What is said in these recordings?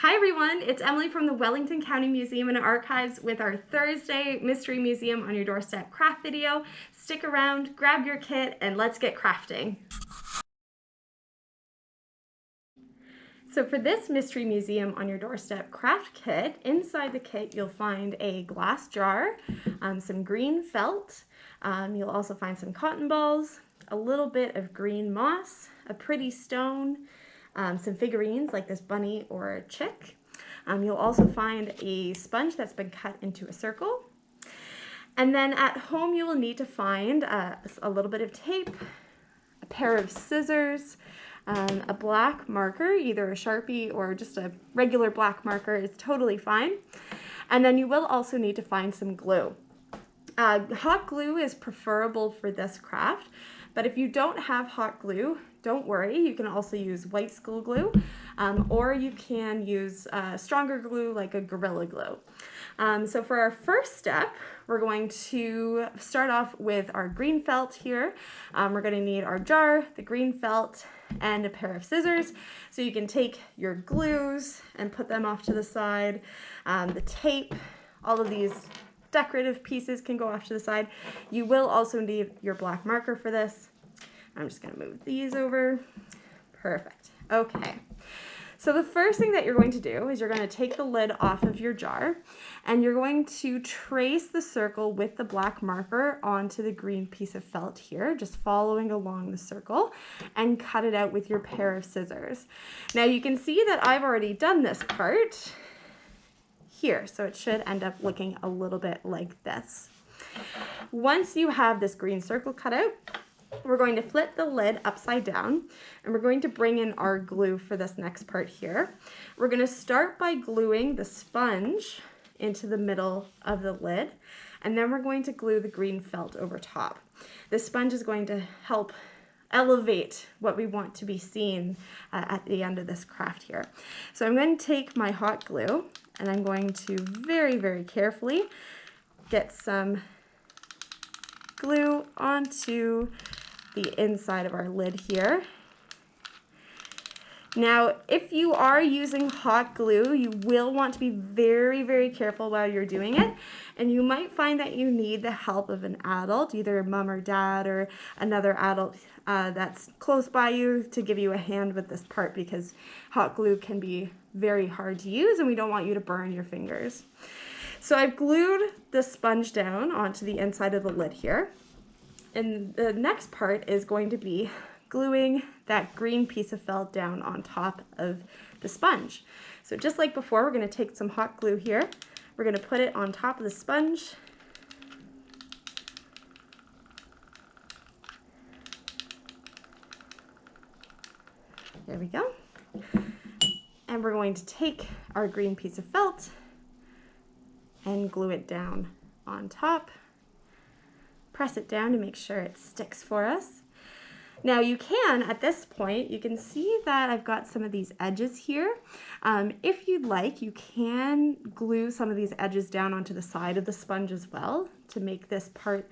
Hi everyone, it's Emily from the Wellington County Museum and Archives with our Thursday Mystery Museum on Your Doorstep craft video. Stick around, grab your kit, and let's get crafting. So for this Mystery Museum on Your Doorstep craft kit, inside the kit you'll find a glass jar, some green felt, you'll also find some cotton balls, a little bit of green moss, a pretty stone, some figurines like this bunny or a chick. You'll also find a sponge that's been cut into a circle. And then at home you will need to find a little bit of tape, a pair of scissors, a black marker, either a Sharpie or just a regular black marker is totally fine. And then you will also need to find some glue. Hot glue is preferable for this craft, but if you don't have hot glue, don't worry, you can also use white school glue, or you can use stronger glue like a Gorilla Glue. So for our first step, we're going to start off with our green felt here. We're going to need our jar, the green felt, and a pair of scissors. So you can take your glues and put them off to the side, the tape, all of these decorative pieces can go off to the side. You will also need your black marker for this. I'm just going to move these over. Perfect. Okay. So the first thing that you're going to do is you're going to take the lid off of your jar and you're going to trace the circle with the black marker onto the green piece of felt here, just following along the circle, and cut it out with your pair of scissors. Now you can see that I've already done this part here, so it should end up looking a little bit like this. Once you have this green circle cut out, we're going to flip the lid upside down and we're going to bring in our glue for this next part here. We're going to start by gluing the sponge into the middle of the lid, and then we're going to glue the green felt over top. The sponge is going to help elevate what we want to be seen at the end of this craft here. So I'm going to take my hot glue and I'm going to very, very carefully get some glue onto the inside of our lid here. Now, if you are using hot glue, you will want to be very, very careful while you're doing it, and you might find that you need the help of an adult, either mom or dad or another adult that's close by you to give you a hand with this part, because hot glue can be very hard to use and we don't want you to burn your fingers. So I've glued the sponge down onto the inside of the lid here. And the next part is going to be gluing that green piece of felt down on top of the sponge. So just like before, we're going to take some hot glue here. We're going to put it on top of the sponge. There we go. And we're going to take our green piece of felt and glue it down on top. Press it down to make sure it sticks for us. Now you can, at this point, you can see that I've got some of these edges here. If you'd like, you can glue some of these edges down onto the side of the sponge as well to make this part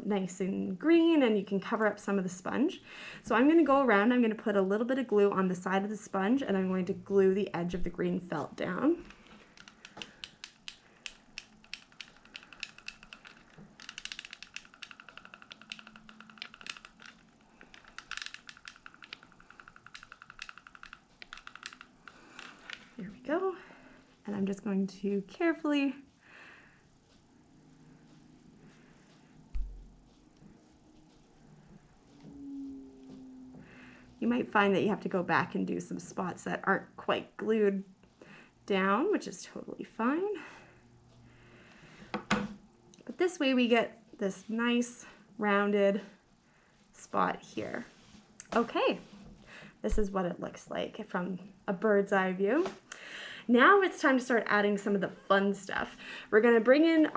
nice and green, and you can cover up some of the sponge. So I'm going to go around, I'm going to put a little bit of glue on the side of the sponge, and I'm going to glue the edge of the green felt down. There we go. And I'm just going to carefully you might find that you have to go back and do some spots that aren't quite glued down, which is totally fine. But this way we get this nice rounded spot here. Okay. This is what it looks like from a bird's eye view. Now it's time to start adding some of the fun stuff. We're going to bring in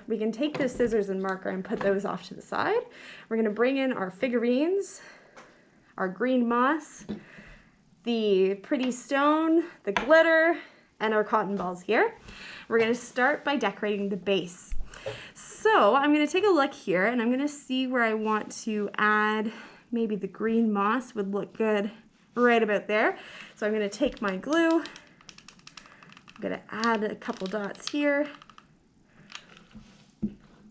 we can take the scissors and marker and put those off to the side. We're going to bring in our figurines, our green moss, the pretty stone, the glitter, and our cotton balls here. We're going to start by decorating the base. So I'm going to take a look here and I'm going to see where I want to add. Maybe the green moss would look good right about there. So I'm going to take my glue I'm going to add a couple dots here,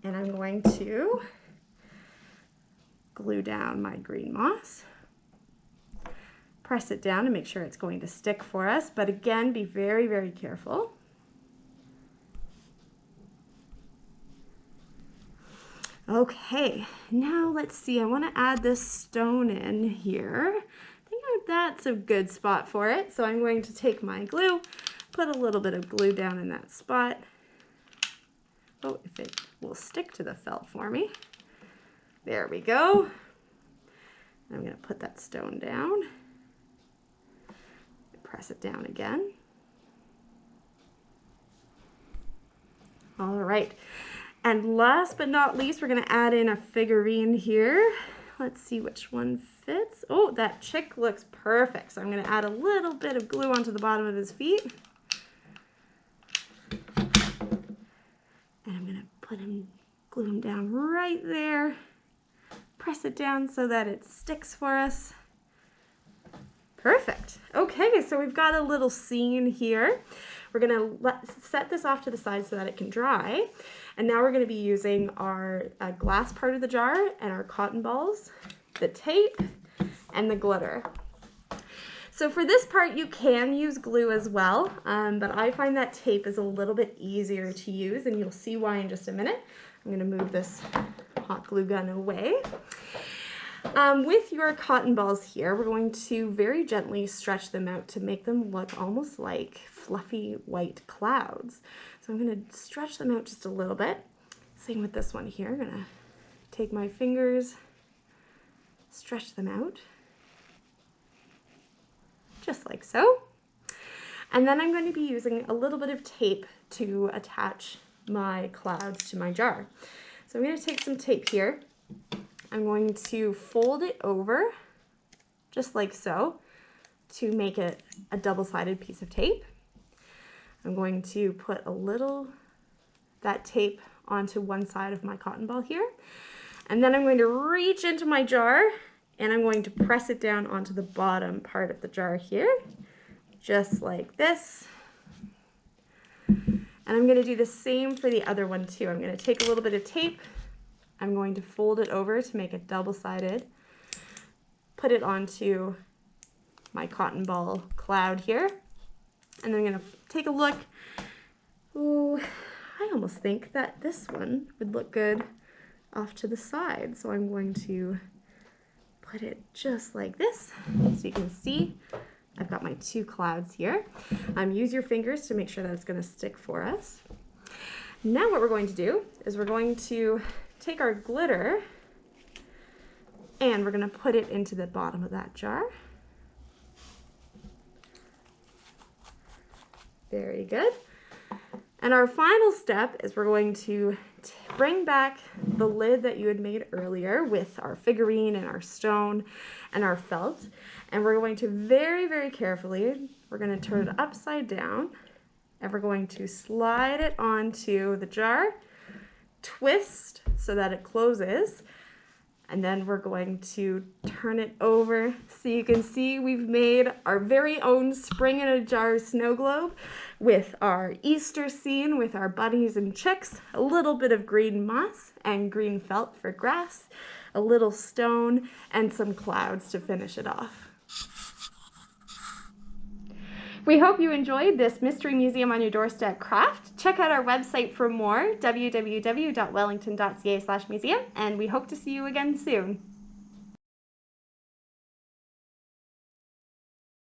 and I'm going to glue down my green moss. Press it down to make sure it's going to stick for us, but again, be very, very careful. Okay, now let's see, I want to add this stone in here. I think that's a good spot for it, so I'm going to take my glue, put a little bit of glue down in that spot. Oh, if it will stick to the felt for me. There we go. I'm going to put that stone down. Press it down again. All right. And last but not least, we're going to add in a figurine here. Let's see which one fits. Oh, that chick looks perfect. So I'm going to add a little bit of glue onto the bottom of his feet. And I'm going to glue him down right there. Press it down so that it sticks for us. Perfect. Okay, so we've got a little scene here. We're going to set this off to the side so that it can dry. And now we're going to be using our glass part of the jar and our cotton balls, the tape, and the glitter. So for this part, you can use glue as well, but I find that tape is a little bit easier to use, and you'll see why in just a minute. I'm going to move this hot glue gun away. With your cotton balls here, we're going to very gently stretch them out to make them look almost like fluffy white clouds. So I'm going to stretch them out just a little bit. Same with this one here. I'm going to take my fingers, stretch them out, just like so. And then I'm going to be using a little bit of tape to attach my clouds to my jar. So I'm going to take some tape here. I'm going to fold it over, just like so, to make it a double-sided piece of tape. I'm going to put a little that tape onto one side of my cotton ball here, and then I'm going to reach into my jar and I'm going to press it down onto the bottom part of the jar here, just like this. And I'm going to do the same for the other one too. I'm going to take a little bit of tape, I'm going to fold it over to make it double-sided, put it onto my cotton ball cloud here, and then I'm going to take a look. Ooh, I almost think that this one would look good off to the side, so I'm going to put it just like this. So you can see I've got my two clouds here. Use your fingers to make sure that it's going to stick for us. Now what we're going to do is we're going to take our glitter and we're going to put it into the bottom of that jar. Very good. And our final step is we're going to bring back the lid that you had made earlier with our figurine and our stone and our felt. And we're going to very, very carefully, we're going to turn it upside down and we're going to slide it onto the jar, twist so that it closes, and then we're going to turn it over so you can see we've made our very own spring in a jar snow globe with our Easter scene with our bunnies and chicks, a little bit of green moss and green felt for grass, a little stone, and some clouds to finish it off. We hope you enjoyed this Mystery Museum on Your Doorstep craft. Check out our website for more, www.wellington.ca/museum, and we hope to see you again soon.